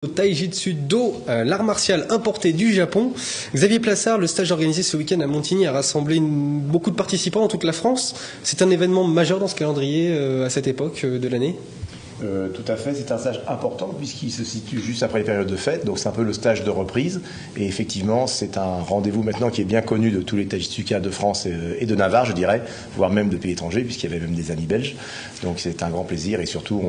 Taijitsu Do, l'art martial importé du Japon. Xavier Plassard, le stage organisé ce week-end à Montigny a rassemblé beaucoup de participants en toute la France. C'est un événement majeur dans ce calendrier à cette époque de l'année. Tout à fait, c'est un stage important puisqu'il se situe juste après les périodes de fête, donc c'est un peu le stage de reprise. Et effectivement, c'est un rendez-vous maintenant qui est bien connu de tous les Taijitsuka de France et de Navarre, je dirais, voire même de pays étrangers, puisqu'il y avait même des amis belges. Donc c'est un grand plaisir et surtout,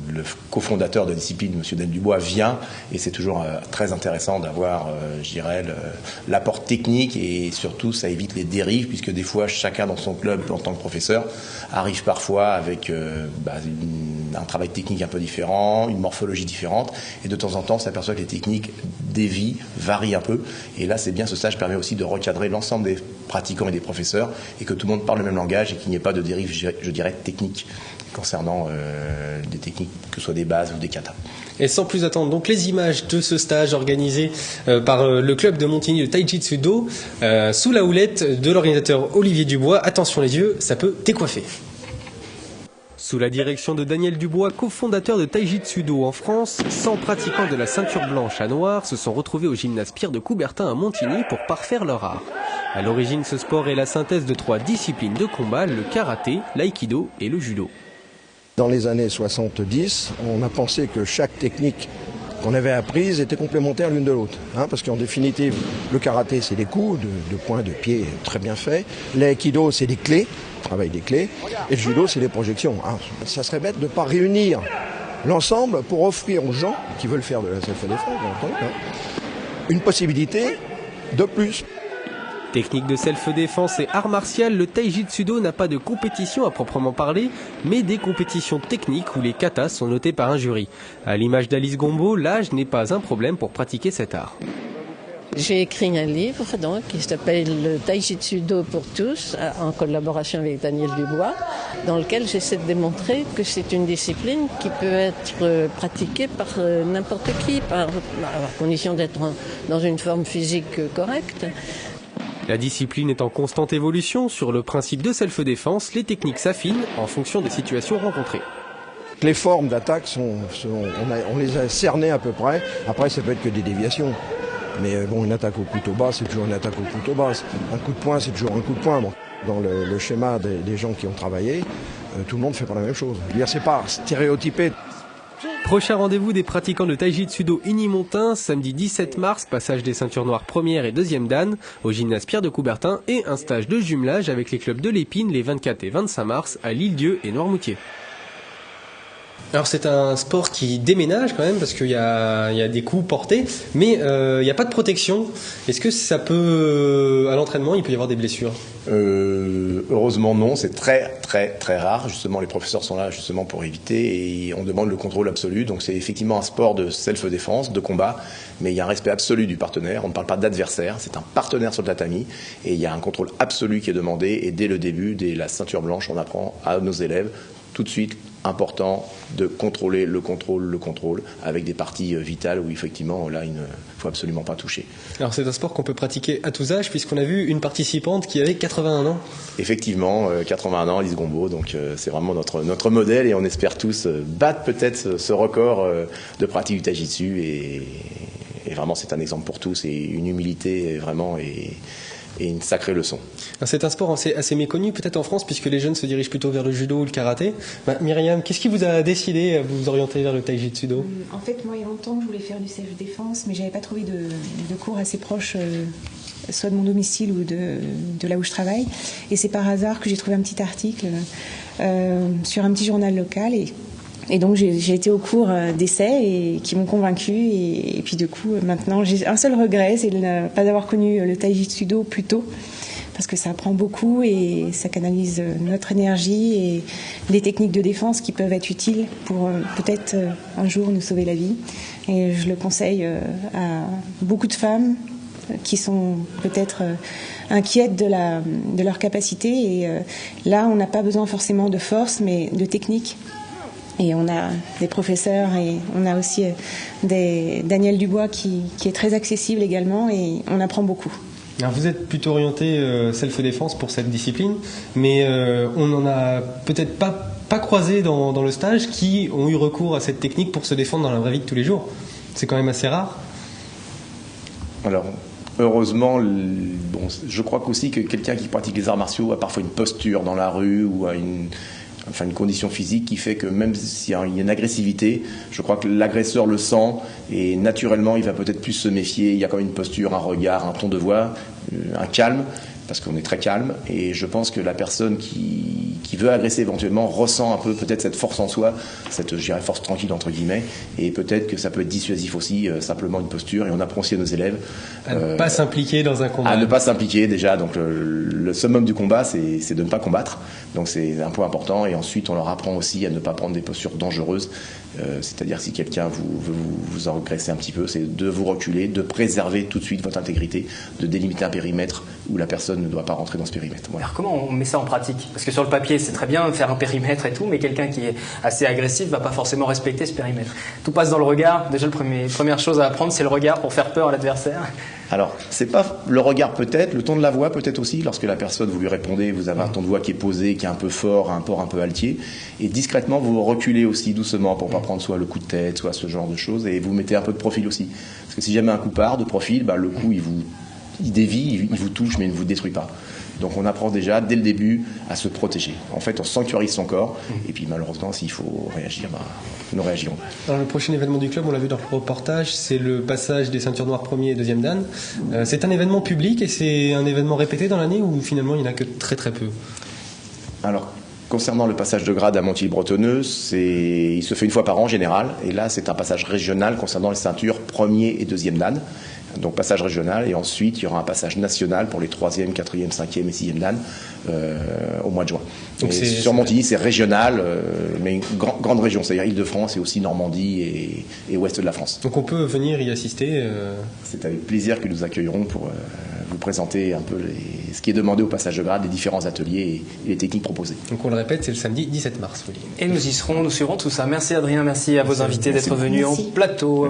le cofondateur de la discipline, M. Daniel Dubois, vient et c'est toujours très intéressant d'avoir, je dirais, l'apport technique et surtout, ça évite les dérives puisque des fois, chacun dans son club, en tant que professeur, arrive parfois avec un travail technique un peu différent, une morphologie différente, et de temps en temps, on s'aperçoit que les techniques dévient, varient un peu. Et là, c'est bien, ce stage permet aussi de recadrer l'ensemble des pratiquants et des professeurs, et que tout le monde parle le même langage, et qu'il n'y ait pas de dérive, je dirais, technique, concernant des techniques, que ce soit des bases ou des katas. Et sans plus attendre, donc les images de ce stage organisé par le club de Montigny de Taijitsu Do, sous la houlette de l'organisateur Olivier Dubois. Attention les yeux, ça peut décoiffer. Sous la direction de Daniel Dubois, cofondateur de Taijitsu Do en France, 100 pratiquants de la ceinture blanche à noir se sont retrouvés au gymnase Pierre de Coubertin à Montigny pour parfaire leur art. À l'origine, ce sport est la synthèse de 3 disciplines de combat, le karaté, l'aïkido et le judo. Dans les années 70, on a pensé que chaque technique qu'on avait apprise était complémentaire l'une de l'autre. Parce qu'en définitive, le karaté, c'est des coups de poing, de pied très bien faits. L'aïkido, c'est des clés, travail des clés. Et le judo, c'est des projections. Ça serait bête de ne pas réunir l'ensemble pour offrir aux gens qui veulent faire de la self-défense, une possibilité de plus. Technique de self-défense et art martial, le Taijitsu Do n'a pas de compétition à proprement parler, mais des compétitions techniques où les katas sont notés par un jury. À l'image d'Alice Gombeau, l'âge n'est pas un problème pour pratiquer cet art. J'ai écrit un livre qui s'appelle le Taijitsu Do pour tous, en collaboration avec Daniel Dubois, dans lequel j'essaie de démontrer que c'est une discipline qui peut être pratiquée par n'importe qui, à condition d'être dans une forme physique correcte. La discipline est en constante évolution. Sur le principe de self-défense, les techniques s'affinent en fonction des situations rencontrées. Les formes d'attaque, on les a cernées à peu près. Après, ça peut être que des déviations. Mais bon, une attaque au couteau bas, c'est toujours une attaque au couteau bas. Un coup de poing, c'est toujours un coup de poing. Bon, dans le schéma des gens qui ont travaillé, tout le monde ne fait pas la même chose. Je veux dire, c'est pas stéréotypé. Prochain rendez-vous des pratiquants de Taijitsu Do Igny-Montun, samedi 17 mars, passage des ceintures noires première et deuxième dan, au gymnase Pierre de Coubertin, et un stage de jumelage avec les clubs de l'Épine les 24 et 25 mars à L'Île-Dieu et Noirmoutier. Alors c'est un sport qui déménage quand même parce qu'il y a des coups portés, mais il n'y a pas de protection. Est-ce que ça peut, à l'entraînement, il peut y avoir des blessures? Heureusement non, c'est très très très rare. Justement, les professeurs sont là justement pour éviter et on demande le contrôle absolu. Donc c'est effectivement un sport de self-défense, de combat, mais il y a un respect absolu du partenaire. On ne parle pas d'adversaire, c'est un partenaire sur le tatami et il y a un contrôle absolu qui est demandé. Et dès le début, dès la ceinture blanche, on apprend à nos élèves tout de suite important de contrôler le contrôle avec des parties vitales où effectivement là il ne faut absolument pas toucher. Alors c'est un sport qu'on peut pratiquer à tous âges puisqu'on a vu une participante qui avait 81 ans. Effectivement, 81 ans, Alice Gombeau, donc c'est vraiment notre modèle et on espère tous battre peut-être ce record de pratique du Taijitsu et vraiment c'est un exemple pour tous et une humilité vraiment et une sacrée leçon. C'est un sport assez méconnu peut-être en France puisque les jeunes se dirigent plutôt vers le judo ou le karaté. Myriam, qu'est-ce qui vous a décidé à vous orienter vers le Taijitsu Do? En fait, moi il y a longtemps je voulais faire du self-défense mais j'avais pas trouvé de cours assez proche soit de mon domicile ou de là où je travaille. Et c'est par hasard que j'ai trouvé un petit article sur un petit journal local et donc j'ai été au cours d'essais et qui m'ont convaincue et puis du coup maintenant j'ai un seul regret, c'est de ne pas avoir connu le Taijitsu Do plus tôt parce que ça apprend beaucoup et ça canalise notre énergie et des techniques de défense qui peuvent être utiles pour peut-être un jour nous sauver la vie. Et je le conseille à beaucoup de femmes qui sont peut-être inquiètes de leur capacité et là on n'a pas besoin forcément de force mais de technique. Et on a des professeurs et on a aussi Daniel Dubois qui est très accessible également et on apprend beaucoup. Alors vous êtes plutôt orienté self-défense pour cette discipline, mais on n'en a peut-être pas croisé dans le stage qui ont eu recours à cette technique pour se défendre dans la vraie vie de tous les jours. C'est quand même assez rare. Alors, heureusement, je crois qu'aussi que quelqu'un qui pratique les arts martiaux a parfois une posture dans la rue ou a une condition physique qui fait que même s'il y a une agressivité, je crois que l'agresseur le sent et naturellement il va peut-être plus se méfier. Il y a quand même une posture, un regard, un ton de voix, un calme, parce qu'on est très calme, et je pense que la personne qui veut agresser éventuellement ressent un peu peut-être cette force en soi, cette, je dirais, force tranquille entre guillemets, et peut-être que ça peut être dissuasif aussi, simplement une posture, et on apprend aussi à nos élèves à ne pas s'impliquer dans un combat. À ne pas s'impliquer déjà, donc le summum du combat c'est de ne pas combattre, donc c'est un point important, et ensuite on leur apprend aussi à ne pas prendre des postures dangereuses, c'est-à-dire si quelqu'un veut vous agresser un petit peu, c'est de vous reculer, de préserver tout de suite votre intégrité, de délimiter un périmètre où la personne ne doit pas rentrer dans ce périmètre. Voilà. Alors comment on met ça en pratique? Parce que sur le papier c'est très bien de faire un périmètre et tout, mais quelqu'un qui est assez agressif va pas forcément respecter ce périmètre. Tout passe dans le regard. Déjà première chose à apprendre c'est le regard pour faire peur à l'adversaire. Alors, c'est pas le regard peut-être, le ton de la voix peut-être aussi, lorsque la personne, vous lui répondez, vous avez un ton de voix qui est posé, qui est un peu fort, un port un peu altier, et discrètement vous reculez aussi doucement pour pas prendre soit le coup de tête, soit ce genre de choses, et vous mettez un peu de profil aussi. Parce que si jamais un coup part de profil, le coup il dévie, il vous touche mais il ne vous détruit pas. Donc on apprend déjà dès le début à se protéger. En fait, on sanctuarise son corps, et puis malheureusement, s'il faut réagir, nous réagirons. Alors, le prochain événement du club, on l'a vu dans le reportage, c'est le passage des ceintures noires 1er et 2e dan. C'est un événement public et c'est un événement répété dans l'année ou finalement il n'y en a que très très peu? Alors, concernant le passage de grade à Montilly-Bretonneux, il se fait une fois par an en général, et là c'est un passage régional concernant les ceintures 1er et 2e dan. Donc passage régional, et ensuite il y aura un passage national pour les 3e, 4e, 5e et 6e dan au mois de juin. Donc sur Montigny c'est régional, mais une grande région, c'est-à-dire Île-de-France et aussi Normandie et ouest de la France. Donc on peut venir y assister. C'est avec plaisir que nous accueillerons pour vous présenter un peu ce qui est demandé au passage de grade, les différents ateliers et les techniques proposées. Donc on le répète, c'est le samedi 17 mars. Et nous y serons, nous suivrons tout ça. Merci Adrien, merci à vos invités d'être venus en plateau.